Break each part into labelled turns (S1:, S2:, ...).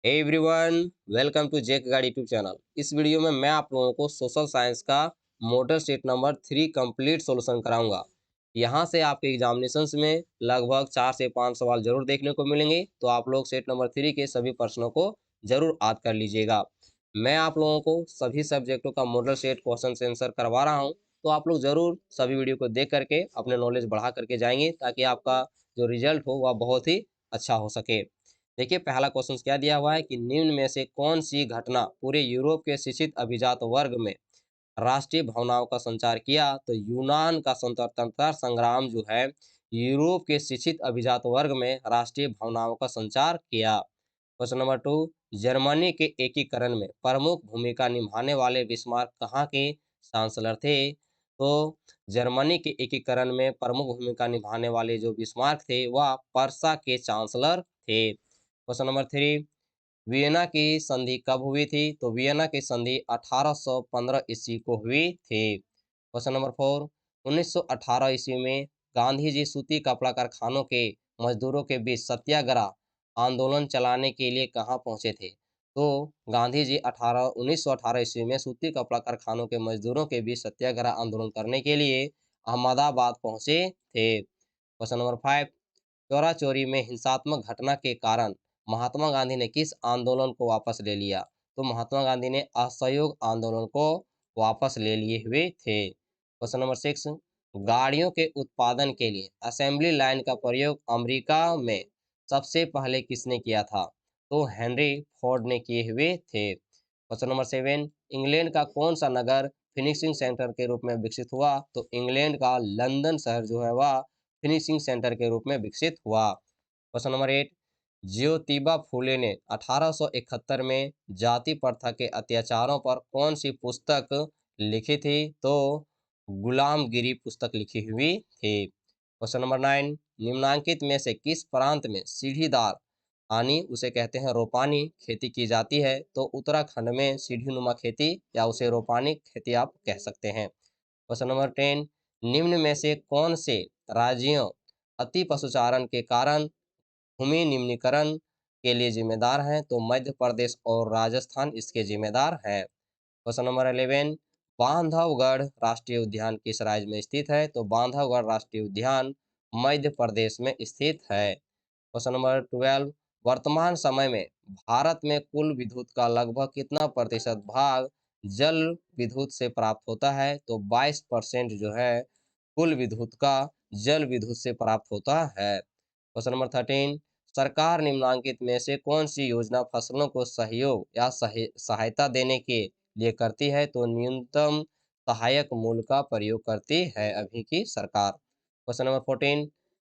S1: Everyone, welcome to Jake Guide YouTube channel. इस video में मैं आप लोगों को सोशल साइंस का model set number 3 complete solution कराऊंगा। यहां से आपके एग्जामिनेशंस में लगभग 4 से 5 सवाल जरूर देखने को मिलेंगे, तो आप लोग सेट नंबर 3 के सभी प्रश्नों को जरूर याद कर लीजिएगा। मैं आप लोगों को सभी सब्जेक्टों का मॉडल सेट क्वेश्चन आंसर करवा रहा हूँ, तो आप लोग जरूर सभी वीडियो को देख करके अपने नॉलेज बढ़ा करके जाएंगे, ताकि आपका जो रिजल्ट हो वह बहुत ही अच्छा हो सके। देखिए, पहला क्वेश्चन क्या दिया हुआ है कि निम्न में से कौन सी घटना पूरे यूरोप के शिक्षित अभिजात वर्ग में राष्ट्रीय भावनाओं का संचार किया। तो यूनान का स्वतंत्रता संग्राम जो है यूरोप के शिक्षित अभिजात वर्ग में राष्ट्रीय भावनाओं का संचार किया। क्वेश्चन नंबर 2, जर्मनी के एकीकरण में प्रमुख भूमिका निभाने वाले बिस्मार्क कहाँ के चांसलर थे। तो जर्मनी के एकीकरण में प्रमुख भूमिका निभाने वाले जो बिस्मार्क थे वह पर्सा के चांसलर थे। क्वेश्चन नंबर 3, वियना की संधि कब हुई थी। तो वियना की संधि 1815 ईस्वी को हुई थी। क्वेश्चन नंबर 4, 1918 ईस्वी में गांधी जी सूती कपड़ा कारखानों के मजदूरों के बीच सत्याग्रह आंदोलन चलाने के लिए कहाँ पहुंचे थे। तो गांधी जी 1918 ईस्वी में सूती कपड़ा कारखानों के मजदूरों के बीच सत्याग्रह आंदोलन करने के लिए अहमदाबाद पहुंचे थे। क्वेश्चन नंबर 5, चौरा चोरी में हिंसात्मक घटना के कारण महात्मा गांधी ने किस आंदोलन को वापस ले लिया। तो महात्मा गांधी ने असहयोग आंदोलन को वापस ले लिए हुए थे। क्वेश्चन नंबर 6, गाड़ियों के उत्पादन के लिए असेंबली लाइन का प्रयोग अमेरिका में सबसे पहले किसने किया था। तो हेनरी फोर्ड ने किए हुए थे। क्वेश्चन नंबर 7, इंग्लैंड का कौन सा नगर फिनिशिंग सेंटर के रूप में विकसित हुआ। तो इंग्लैंड का लंदन शहर जो है वह फिनिशिंग सेंटर के रूप में विकसित हुआ। क्वेश्चन नंबर 8, ज्योतिबा फूले ने 1871 में जाति प्रथा के अत्याचारों पर कौन सी पुस्तक लिखी थी। तो गुलामगिरी पुस्तक लिखी हुई थी। क्वेश्चन नंबर 9, निम्नांकित में से किस प्रांत में सीढ़ीदार यानी उसे कहते हैं रोपानी खेती की जाती है। तो उत्तराखंड में सीढ़ी नुमा खेती या उसे रोपानी खेती आप कह सकते हैं। क्वेश्चन नंबर 10, निम्न में से कौन से राज्यों अति पशुचारण के कारण भूमि निम्नीकरण के लिए जिम्मेदार हैं। तो मध्य प्रदेश और राजस्थान इसके जिम्मेदार हैं। क्वेश्चन नंबर 11, बांधवगढ़ राष्ट्रीय उद्यान किस राज्य में स्थित है। तो बांधवगढ़ राष्ट्रीय उद्यान मध्य प्रदेश में स्थित है। क्वेश्चन नंबर 12, वर्तमान समय में भारत में कुल विद्युत का लगभग कितना प्रतिशत भाग जल विद्युत से प्राप्त होता है। तो 22% जो है कुल विद्युत का जल विद्युत से प्राप्त होता है। क्वेश्चन नंबर 13, सरकार निम्नांकित में से कौन सी योजना फसलों को सहयोग या सहायता देने के लिए करती है। तो न्यूनतम सहायक मूल्य का प्रयोग करती है अभी की सरकार। क्वेश्चन नंबर 14,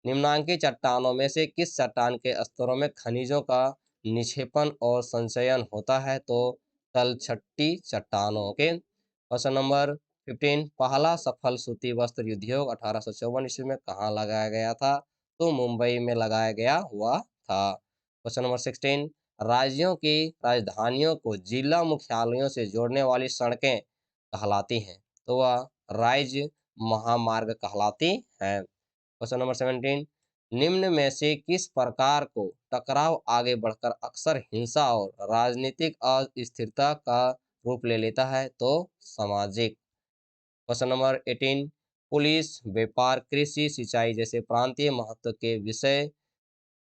S1: निम्नांकित चट्टानों में से किस चट्टान के स्तरों में खनिजों का निक्षेपण और संचयन होता है। तो तलछट्टी चट्टानों के। क्वेश्चन नंबर 15, पहला सफल सूती वस्त्र उद्योग 1854 ईस्वी में कहाँ लगाया गया था। तो मुंबई में लगाया गया हुआ था। क्वेश्चन नंबर 16, राज्यों की राजधानियों को जिला मुख्यालयों से जोड़ने वाली सड़कें कहलाती हैं। तो वह राज्य महामार्ग कहलाती हैं। क्वेश्चन नंबर 17, निम्न में से किस प्रकार को टकराव आगे बढ़कर अक्सर हिंसा और राजनीतिक अस्थिरता का रूप ले लेता है। तो सामाजिक। क्वेश्चन नंबर 18, पुलिस व्यापार कृषि सिंचाई जैसे प्रांतीय महत्व के विषय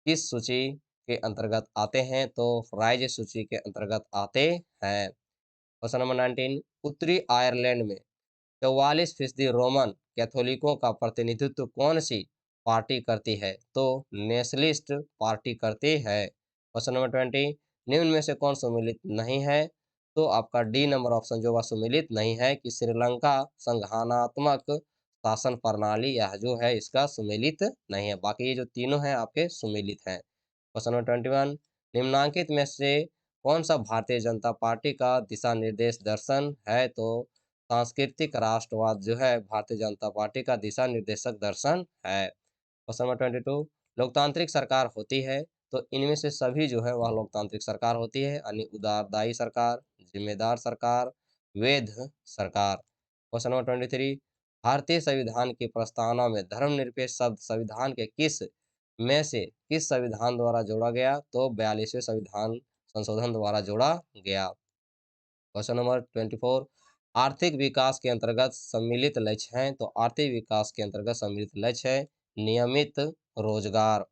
S1: किस सूची के अंतर्गत आते हैं। तो राज्य सूची के अंतर्गत आते हैं। क्वेश्चन नंबर 19, उत्तरी आयरलैंड में 44% रोमन कैथोलिकों का प्रतिनिधित्व कौन सी पार्टी करती है। तो नेशनलिस्ट पार्टी करती है। क्वेश्चन नंबर 20, निम्न में से कौन सम्मिलित नहीं है। तो आपका डी नंबर ऑप्शन जो वह सम्मिलित नहीं है कि श्रीलंका संघानात्मक शासन प्रणाली यह जो है इसका सम्मिलित नहीं है। बाकी ये जो तीनों हैं आपके सम्मिलित हैं। क्वेश्चन नंबर 21, निम्नांकित में से कौन सा भारतीय जनता पार्टी का दिशा निर्देश दर्शन है। तो सांस्कृतिक राष्ट्रवाद जो है भारतीय जनता पार्टी का दिशा निर्देशक दर्शन है। क्वेश्चन नंबर 22, लोकतांत्रिक सरकार होती है। तो इनमें से सभी जो है वह लोकतांत्रिक सरकार होती है, यानी उदारदायी सरकार, जिम्मेदार सरकार, वैध सरकार। क्वेश्चन नंबर 23, भारतीय संविधान की प्रस्तावना में धर्मनिरपेक्ष शब्द संविधान के किस में से किस संविधान द्वारा जोड़ा गया। तो 42वें संविधान संशोधन द्वारा जोड़ा गया। क्वेश्चन नंबर 24, आर्थिक विकास के अंतर्गत सम्मिलित लक्ष्य हैं। तो आर्थिक विकास के अंतर्गत सम्मिलित लक्ष्य है नियमित रोजगार।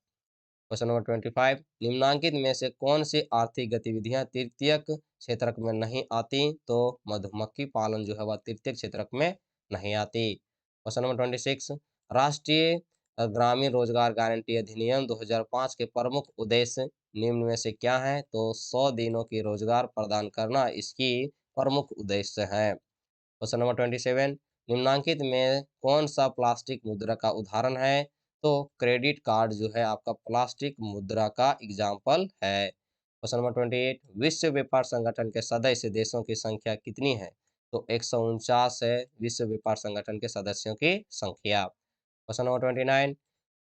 S1: क्वेश्चन नंबर 25, निम्नांकित में से कौन सी आर्थिक गतिविधियां तृतीयक क्षेत्रक में नहीं आती? तो मधुमक्खी पालन जो है वह तृतीयक क्षेत्रक में नहीं आती। क्वेश्चन नंबर 26, राष्ट्रीय ग्रामीण रोजगार गारंटी अधिनियम 2005 के प्रमुख उद्देश्य निम्न में से क्या है? तो 100 दिनों की रोजगार प्रदान करना इसकी प्रमुख उद्देश्य है। क्वेश्चन नंबर 27, निम्नांकित में कौन सा प्लास्टिक मुद्रा का उदाहरण है? तो क्रेडिट कार्ड जो है आपका प्लास्टिक मुद्रा का एग्जाम्पल है। क्वेश्चन नंबर 28, विश्व व्यापार संगठन के सदस्य देशों की संख्या कितनी है? तो 149 है विश्व व्यापार संगठन के सदस्यों की संख्या। क्वेश्चन नंबर 29,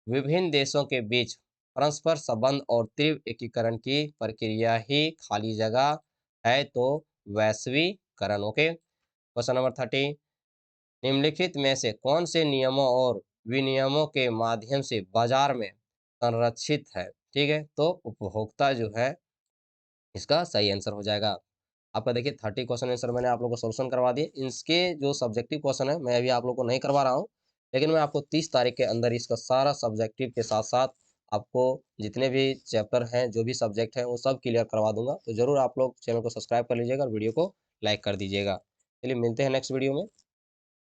S1: विभिन्न देशों के बीच परस्पर संबंध और तीव्र एकीकरण की प्रक्रिया ही खाली जगह है। तो वैश्वीकरण। ओके। क्वेश्चन नंबर 30, निम्नलिखित में से कौन से नियमों और विनियमों के माध्यम से बाजार में संरक्षित है? ठीक है, तो उपभोक्ता जो है इसका सही आंसर हो जाएगा। आपका देखिए 30 क्वेश्चन आंसर मैंने आप लोगों को सोल्यूशन करवा दिए। इसके जो सब्जेक्टिव क्वेश्चन है मैं अभी आप लोगों को नहीं करवा रहा हूँ, लेकिन मैं आपको 30 तारीख के अंदर इसका सारा सब्जेक्टिव के साथ साथ आपको जितने भी चैप्टर हैं, जो भी सब्जेक्ट हैं, वो सब क्लियर करवा दूंगा। तो जरूर आप लोग चैनल को सब्सक्राइब कर लीजिएगा और वीडियो को लाइक कर दीजिएगा। चलिए मिलते हैं नेक्स्ट वीडियो में।